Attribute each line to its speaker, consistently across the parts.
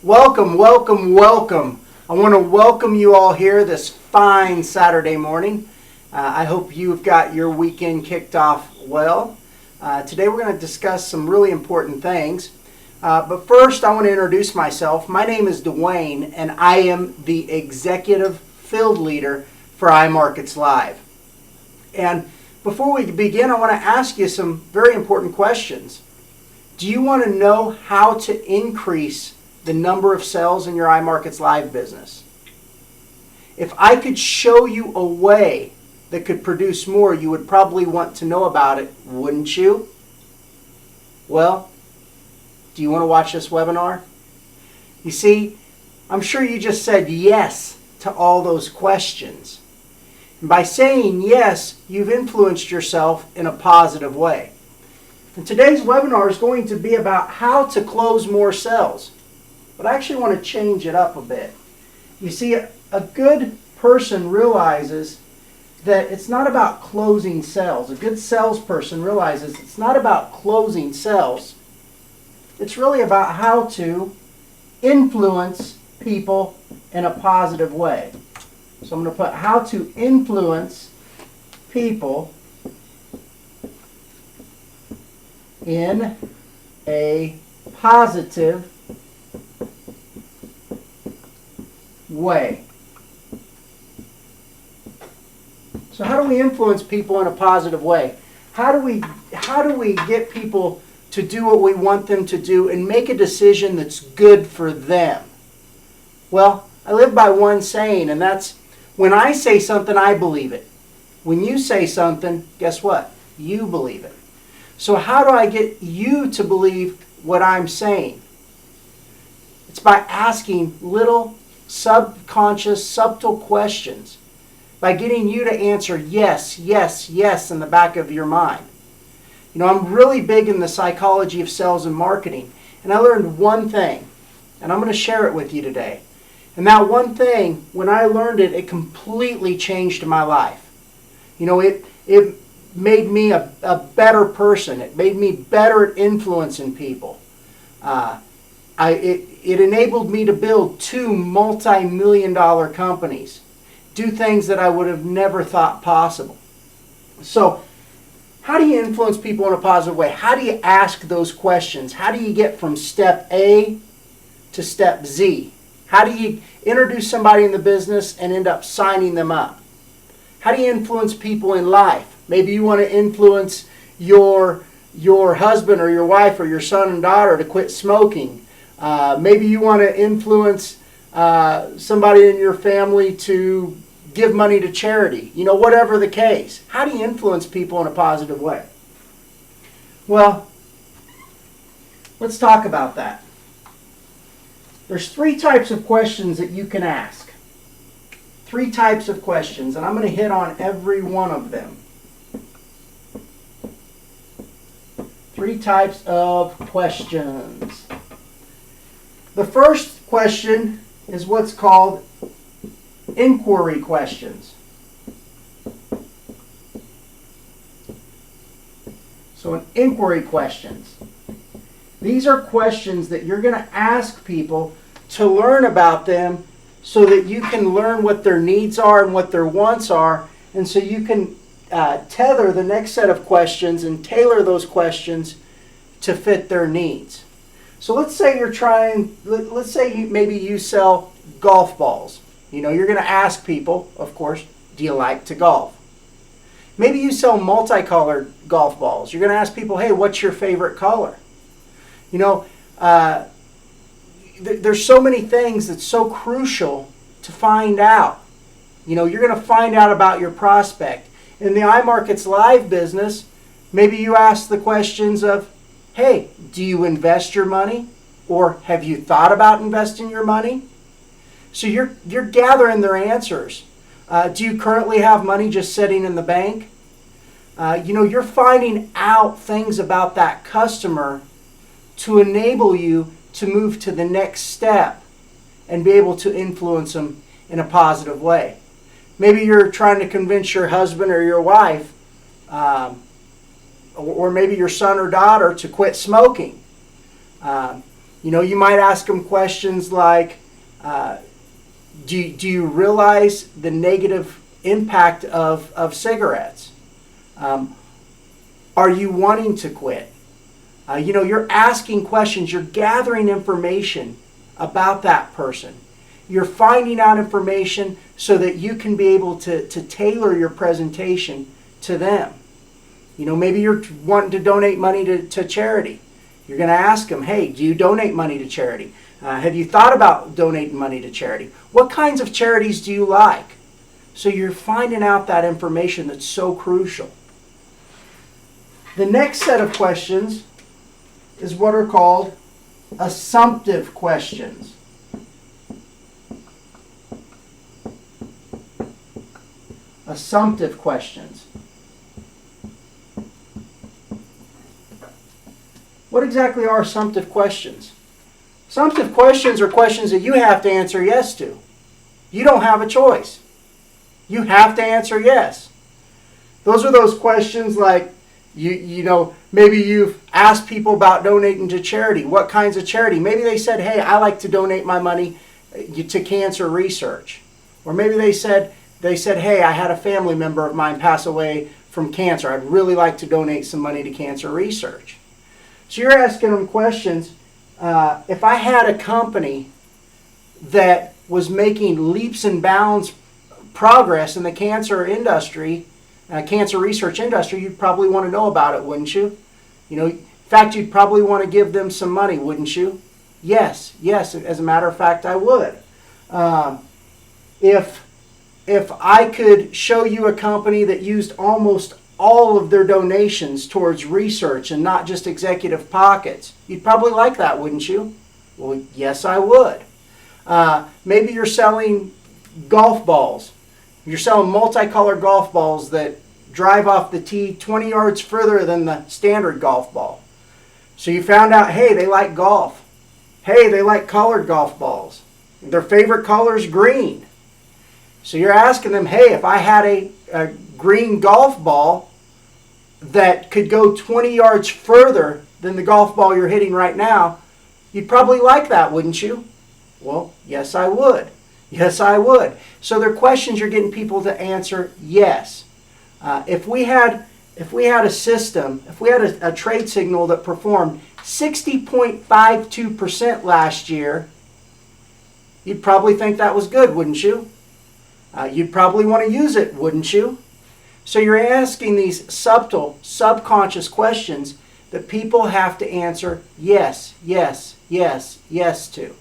Speaker 1: Welcome, welcome, welcome. I want to welcome you all here this fine Saturday morning. I hope you've got your weekend kicked off well. Today we're going to discuss some really important things. But first I want to introduce myself. My name is Dwayne and I am the Executive Field Leader for iMarkets Live. And before we begin, I want to ask you some very important questions. Do you want to know how to increase the number of sales in your iMarkets Live business? If I could show you a way that could produce more, you would probably want to know about it, wouldn't you? Well, do you want to watch this webinar? You see, I'm sure you just said yes to all those questions. And by saying yes, you've influenced yourself in a positive way. And today's webinar is going to be about how to close more sales. But I actually want to change it up a bit. You see, a good person realizes that it's not about closing sales. A good salesperson realizes it's not about closing sales. It's really about how to influence people in a positive way. So I'm going to put how to influence people in a positive way. So how do we influence people in a positive way? How do we get people to do what we want them to do and make a decision that's good for them? Well, I live by one saying, and that's when I say something, I believe it. When you say something, guess what? You believe it. So how do I get you to believe what I'm saying? It's by asking little subconscious, subtle questions, by getting you to answer yes, yes, yes in the back of your mind. You know, I'm really big in the psychology of sales and marketing, and I learned one thing, and I'm going to share it with you today. And that one thing, when I learned it, it completely changed my life. You know, it made me a better person. It made me better at influencing people. It enabled me to build 2 multi-million-dollar companies, do things that I would have never thought possible. So, how do you influence people in a positive way? How do you ask those questions? How do you get from step A to step Z? How do you introduce somebody in the business and end up signing them up? How do you influence people in life? Maybe you want to influence your husband or your wife or your son and daughter to quit smoking. Maybe you want to influence somebody in your family to give money to charity. You know, whatever the case. How do you influence people in a positive way? Well, let's talk about that. There's 3 types of questions that you can ask. 3 types of questions, and I'm going to hit on every one of them. 3 types of questions. The first question is what's called inquiry questions. So inquiry questions. These are questions that you're going to ask people to learn about them so that you can learn what their needs are and what their wants are, and so you can tether the next set of questions and tailor those questions to fit their needs. So let's say maybe you sell golf balls. You know, you're going to ask people, of course, do you like to golf? Maybe you sell multicolored golf balls. You're going to ask people, hey, what's your favorite color? You know, there's so many things that's so crucial to find out. You know, you're going to find out about your prospect. In the iMarkets Live business, maybe you ask the questions of, hey, do you invest your money? Or have you thought about investing your money? So you're gathering their answers. Do you currently have money just sitting in the bank? You know, you're finding out things about that customer to enable you to move to the next step and be able to influence them in a positive way. Maybe you're trying to convince your husband or your wife, or maybe your son or daughter, to quit smoking. You might ask them questions like, do you realize the negative impact of cigarettes? Are you wanting to quit? You're asking questions. You're gathering information about that person. You're finding out information so that you can be able to tailor your presentation to them. Maybe you're wanting to donate money to charity. You're going to ask them, hey, do you donate money to charity? Have you thought about donating money to charity? What kinds of charities do you like? So you're finding out that information that's so crucial. The next set of questions is what are called assumptive questions. Assumptive questions. What exactly are assumptive questions? Assumptive questions are questions that you have to answer yes to. You don't have a choice. You have to answer yes. Those are those questions like, maybe you've asked people about donating to charity. What kinds of charity? Maybe they said, hey, I like to donate my money to cancer research. Or maybe they said, hey, I had a family member of mine pass away from cancer. I'd really like to donate some money to cancer research. So you're asking them questions. If I had a company that was making leaps and bounds progress in the cancer industry, cancer research industry, you'd probably want to know about it, wouldn't you? In fact, you'd probably want to give them some money, wouldn't you? Yes, as a matter of fact, I would. If I could show you a company that used almost all of their donations towards research and not just executive pockets, you'd probably like that, wouldn't you? Well, yes, I would. Maybe you're selling golf balls. You're selling multicolored golf balls that drive off the tee 20 yards further than the standard golf ball. So you found out, hey, they like golf. Hey, they like colored golf balls. Their favorite color is green. So you're asking them, hey, if I had a green golf ball that could go 20 yards further than the golf ball you're hitting right now, you'd probably like that, wouldn't you? Well, yes, I would. Yes, I would. So they're questions you're getting people to answer yes. If we had a system, if we had a trade signal that performed 60.52% last year, you'd probably think that was good, wouldn't you? You'd probably want to use it, wouldn't you? So you're asking these subtle, subconscious questions that people have to answer yes, yes, yes, yes to.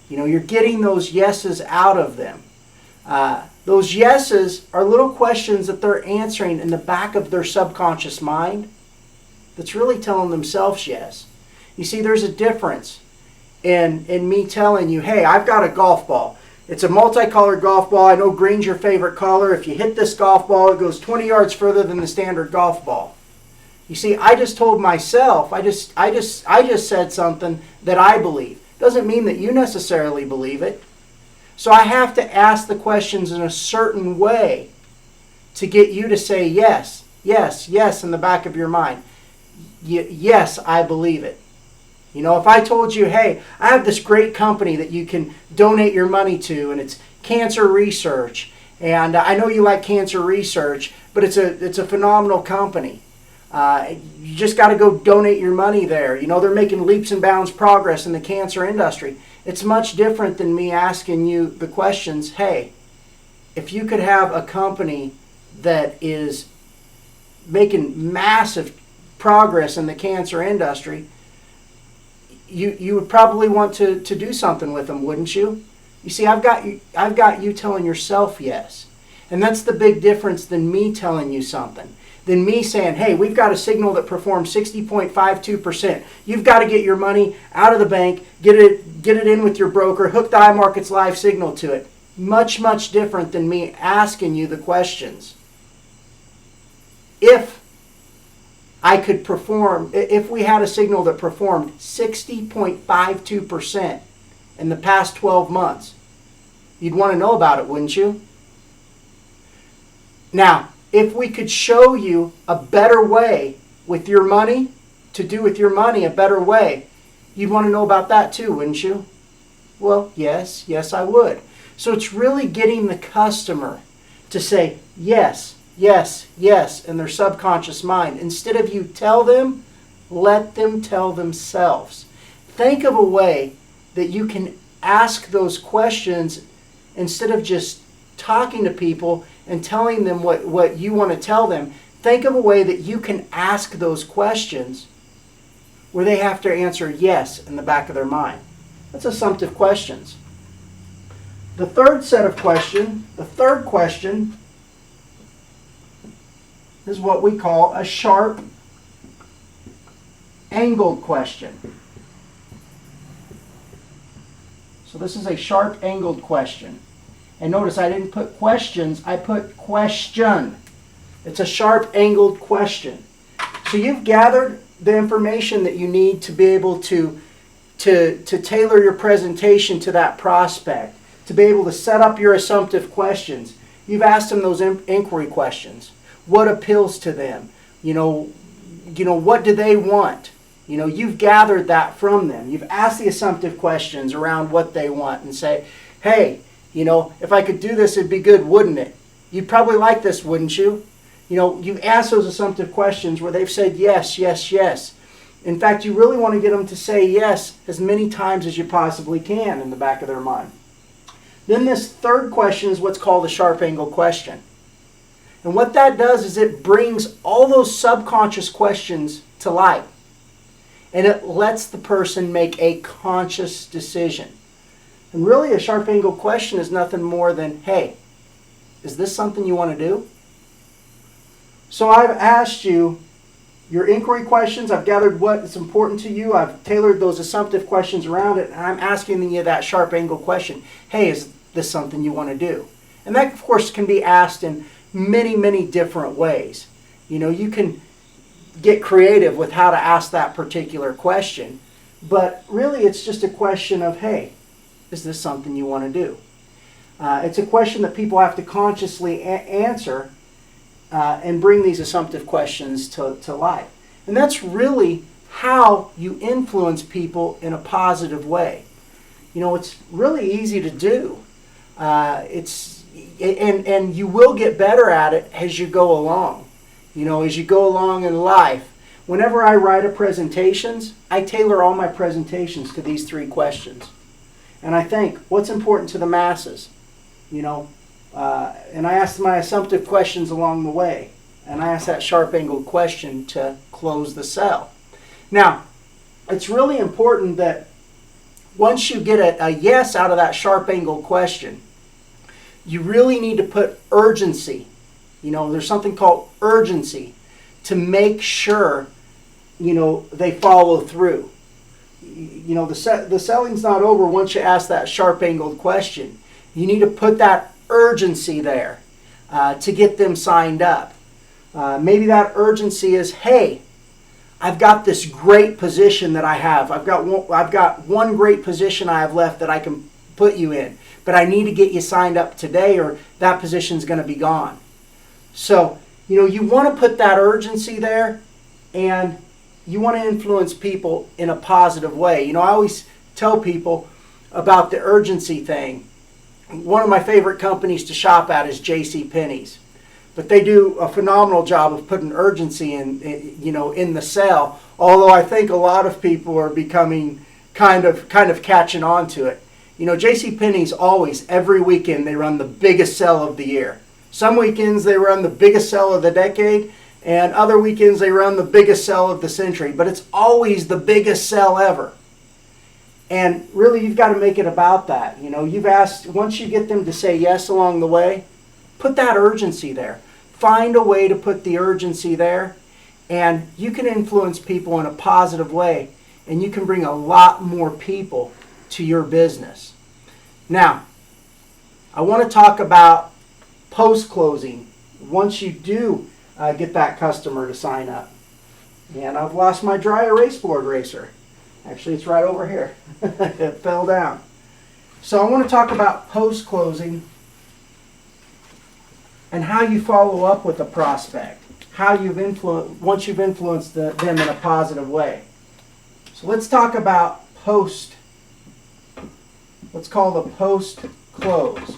Speaker 1: You're getting those yeses out of them. Those yeses are little questions that they're answering in the back of their subconscious mind that's really telling themselves yes. You see, there's a difference in me telling you, hey, I've got a golf ball. It's a multicolored golf ball. I know green's your favorite color. If you hit this golf ball, it goes 20 yards further than the standard golf ball. You see, I just told myself, I just said something that I believe. Doesn't mean that you necessarily believe it. So I have to ask the questions in a certain way to get you to say yes, yes, yes in the back of your mind. Yes, I believe it. If I told you, hey, I have this great company that you can donate your money to, and it's cancer research, and I know you like cancer research, but it's a phenomenal company. You just got to go donate your money there. They're making leaps and bounds progress in the cancer industry. It's much different than me asking you the questions, hey, if you could have a company that is making massive progress in the cancer industry, you would probably want to do something with them, wouldn't you? You see, I've got you telling yourself yes. And that's the big difference than me telling you something. Than me saying, hey, we've got a signal that performs 60.52%. You've got to get your money out of the bank, get it in with your broker, hook the iMarkets Live signal to it. Much, much different than me asking you the questions. If we had a signal that performed 60.52% in the past 12 months, you'd want to know about it, wouldn't you? Now, if we could show you a better way with your money, to do with your money a better way, You'd want to know about that too, wouldn't you? Well, yes, I would. So it's really getting the customer to say yes, yes, yes in their subconscious mind. Instead of you tell them, let them tell themselves. Think of a way that you can ask those questions instead of just talking to people and telling them what you want to tell them. Think of a way that you can ask those questions where they have to answer yes in the back of their mind. That's assumptive questions. The third question is what we call a sharp angled question. So this is a sharp angled question. And notice I didn't put questions, I put question. It's a sharp angled question. So you've gathered the information that you need to be able to tailor your presentation to that prospect, to be able to set up your assumptive questions. You've asked them those inquiry questions. What appeals to them? What do they want? You've gathered that from them. You've asked the assumptive questions around what they want and say, hey, if I could do this, it'd be good, wouldn't it? You'd probably like this, wouldn't you? You've asked those assumptive questions where they've said yes, yes, yes. In fact, you really want to get them to say yes as many times as you possibly can in the back of their mind. Then this third question is what's called a sharp angle question. And what that does is it brings all those subconscious questions to light. And it lets the person make a conscious decision. And really a sharp angle question is nothing more than, hey, is this something you want to do? So I've asked you your inquiry questions. I've gathered what is important to you. I've tailored those assumptive questions around it. And I'm asking you that sharp angle question. Hey, is this something you want to do? And that, of course, can be asked in many, many different ways. You can get creative with how to ask that particular question. But really, it's just a question of, hey, is this something you want to do? It's a question that people have to consciously answer and bring these assumptive questions to light. And that's really how you influence people in a positive way. It's really easy to do. And you will get better at it as you go along. As you go along in life. Whenever I write presentations, I tailor all my presentations to these three questions. And I think, what's important to the masses? And I ask my assumptive questions along the way. And I ask that sharp angled question to close the sale. Now, it's really important that once you get a yes out of that sharp angled question, you really need to put urgency. There's something called urgency to make sure, they follow through. The selling's not over once you ask that sharp angled question. You need to put that urgency there to get them signed up. Maybe that urgency is, hey, I've got this great position that I have. I've got one great position I have left that I can put you in. But I need to get you signed up today or that position's going to be gone. So, you want to put that urgency there and you want to influence people in a positive way. I always tell people about the urgency thing. One of my favorite companies to shop at is JCPenney's. But they do a phenomenal job of putting urgency in the sale. Although I think a lot of people are becoming kind of catching on to it. JCPenney's always, every weekend, they run the biggest sale of the year. Some weekends they run the biggest sale of the decade, and other weekends they run the biggest sale of the century. But it's always the biggest sale ever. And really, you've got to make it about that. You've asked, once you get them to say yes along the way, put that urgency there. Find a way to put the urgency there, and you can influence people in a positive way, and you can bring a lot more people to your business. Now, I want to talk about post-closing once you do get that customer to sign up. And I've lost my dry erase board eraser. Actually, it's right over here. It fell down. So I want to talk about post-closing and how you follow up with a prospect. Once you've influenced them in a positive way. So let's talk about post, let's call the post close.